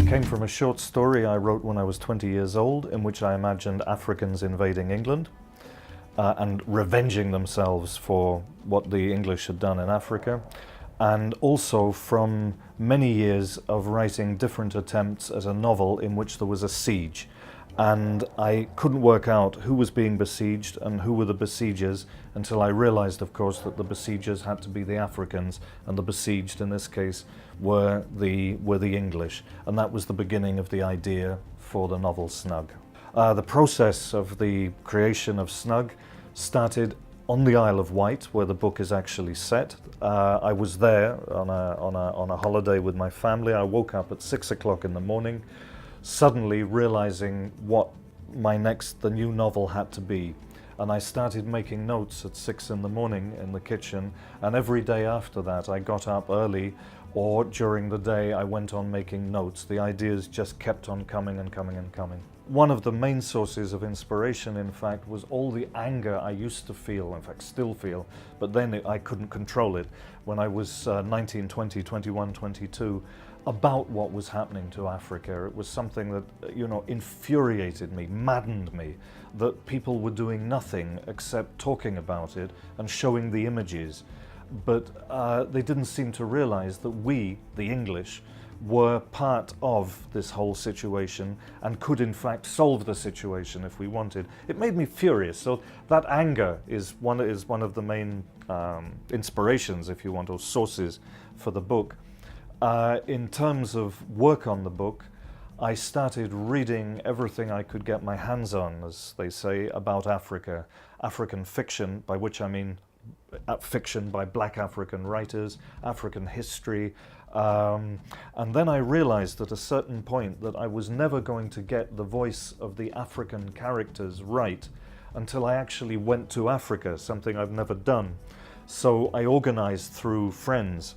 Came from a short story I wrote when I was 20 years old, in which I imagined Africans invading England and revenging themselves for what the English had done in Africa, and also from many years of writing different attempts at a novel in which there was a siege. And I couldn't work out who was being besieged and who were the besiegers until I realized, of course, that the besiegers had to be the Africans, and the besieged in this case were the English. And that was the beginning of the idea for the novel SNUG. The process of the creation of SNUG started on the Isle of Wight, where the book is actually set. I was there on a holiday with my family. I woke up at 6 o'clock in the morning, suddenly realizing what the new novel had to be. And I started making notes at 6 in the morning in the kitchen, and every day after that I got up early, or during the day I went on making notes. The ideas just kept on coming and coming and coming. One of the main sources of inspiration, in fact, was all the anger I used to feel, in fact still feel, but then I couldn't control it, when I was 19, 20, 21, 22, about what was happening to Africa. It was something that, you know, infuriated me, maddened me, that people were doing nothing except talking about it and showing the images. But they didn't seem to realize that we, the English, were part of this whole situation and could in fact solve the situation if we wanted. It made me furious. So that anger is one of the main inspirations, if you want, or sources for the book. In terms of work on the book, I started reading everything I could get my hands on, as they say, about Africa. African fiction, by which I mean fiction by Black African writers, African history, and then I realized at a certain point that I was never going to get the voice of the African characters right until I actually went to Africa, something I've never done. So I organized through friends,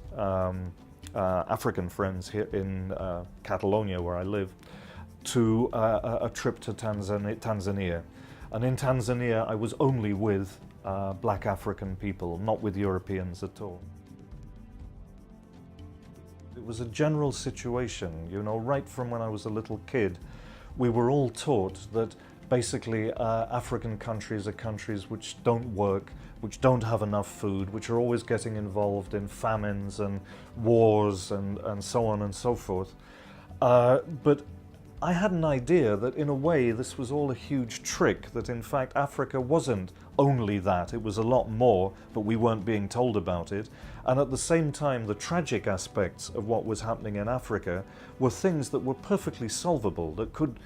African friends here in Catalonia, where I live, to a trip to Tanzania. And in Tanzania I was only with Black African people, not with Europeans at all. It was a general situation, you know, right from when I was a little kid. We were all taught that basically African countries are countries which don't work, which don't have enough food, which are always getting involved in famines and wars and so on and so forth. But I had an idea that in a way this was all a huge trick, that in fact Africa wasn't only that, it was a lot more, but we weren't being told about it. And at the same time, the tragic aspects of what was happening in Africa were things that were perfectly solvable, that could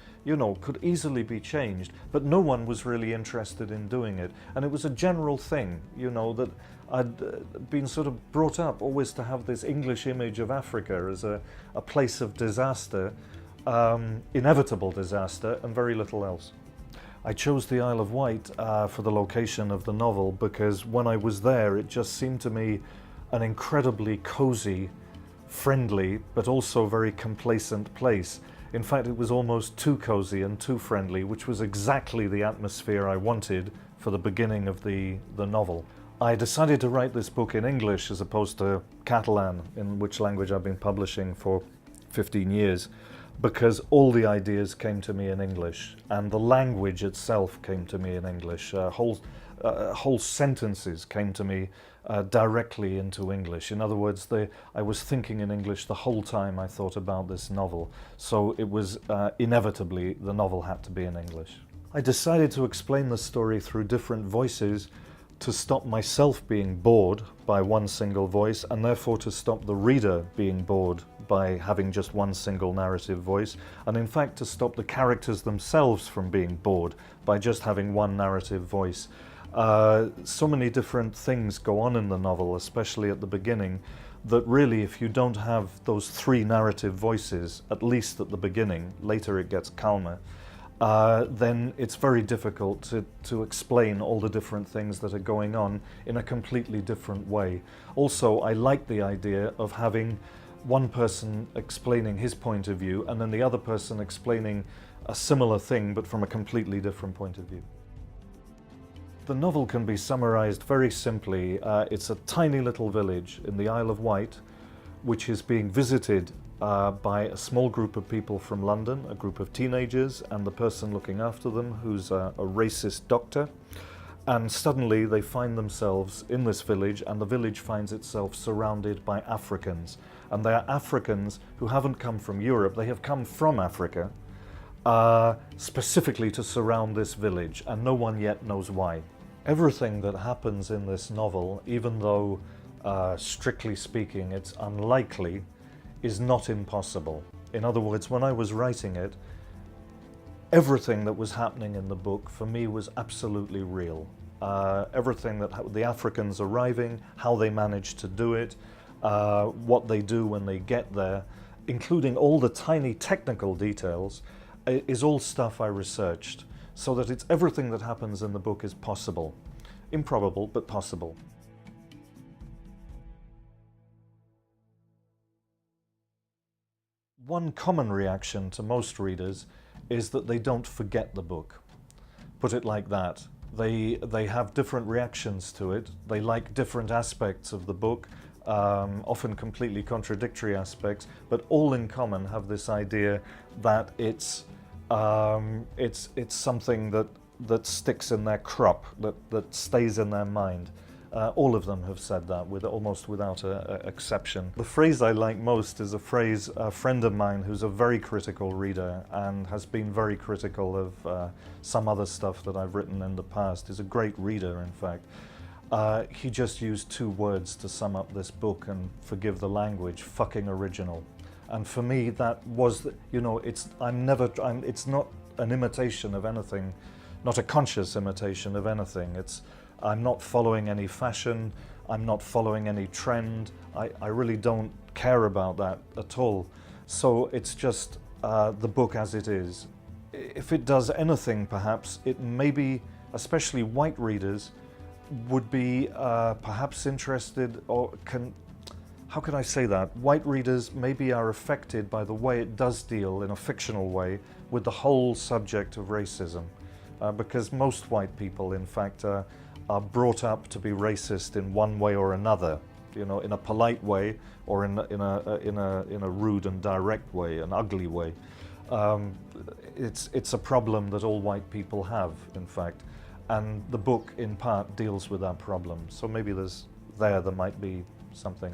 easily be changed, but no one was really interested in doing it. And it was a general thing, you know, that I'd been sort of brought up always to have this English image of Africa as a place of disaster, inevitable disaster, and very little else. I chose the Isle of Wight for the location of the novel because when I was there it just seemed to me an incredibly cozy, friendly, but also very complacent place. In fact, it was almost too cozy and too friendly, which was exactly the atmosphere I wanted for the beginning of the novel. I decided to write this book in English as opposed to Catalan, in which language I've been publishing for 15 years, because all the ideas came to me in English, and the language itself came to me in English. Whole sentences came to me directly into English. In other words, I was thinking in English the whole time I thought about this novel, so it was inevitably the novel had to be in English. I decided to explain the story through different voices to stop myself being bored by one single voice, and therefore to stop the reader being bored by having just one single narrative voice, and in fact to stop the characters themselves from being bored by just having one narrative voice. So many different things go on in the novel, especially at the beginning, that really if you don't have those three narrative voices, at least at the beginning, later it gets calmer, then it's very difficult to explain all the different things that are going on in a completely different way. Also, I like the idea of having one person explaining his point of view and then the other person explaining a similar thing but from a completely different point of view. The novel can be summarized very simply. It's a tiny little village in the Isle of Wight which is being visited by a small group of people from London, a group of teenagers, and the person looking after them, who's a racist doctor. And suddenly they find themselves in this village, and the village finds itself surrounded by Africans. And they are Africans who haven't come from Europe, they have come from Africa, specifically to surround this village, and no one yet knows why. Everything that happens in this novel, even though strictly speaking it's unlikely, is not impossible. In other words, when I was writing it, everything that was happening in the book for me was absolutely real. Everything that the Africans arriving, how they managed to do it, what they do when they get there, including all the tiny technical details, is all stuff I researched, so that it's everything that happens in the book is possible. Improbable, but possible. One common reaction to most readers is that they don't forget the book. Put it like that. They have different reactions to it. They like different aspects of the book, often completely contradictory aspects, but all in common have this idea that it's something that sticks in their crop, that stays in their mind. All of them have said that, almost without exception. The phrase I like most is a phrase a friend of mine who's a very critical reader and has been very critical of some other stuff that I've written in the past. He's a great reader, in fact. He just used two words to sum up this book, and forgive the language: fucking original. And for me, that was, you know, it's not an imitation of anything, not a conscious imitation of anything. I'm not following any fashion, I'm not following any trend. I really don't care about that at all. So it's just the book as it is. If it does anything, perhaps, it maybe, especially white readers, would be perhaps interested, or how can I say that? White readers maybe are affected by the way it does deal, in a fictional way, with the whole subject of racism. Because most white people, in fact, are brought up to be racist in one way or another, you know, in a polite way, or in a rude and direct way, an ugly way. It's a problem that all white people have, in fact, and the book, in part, deals with that problem. So maybe there might be something.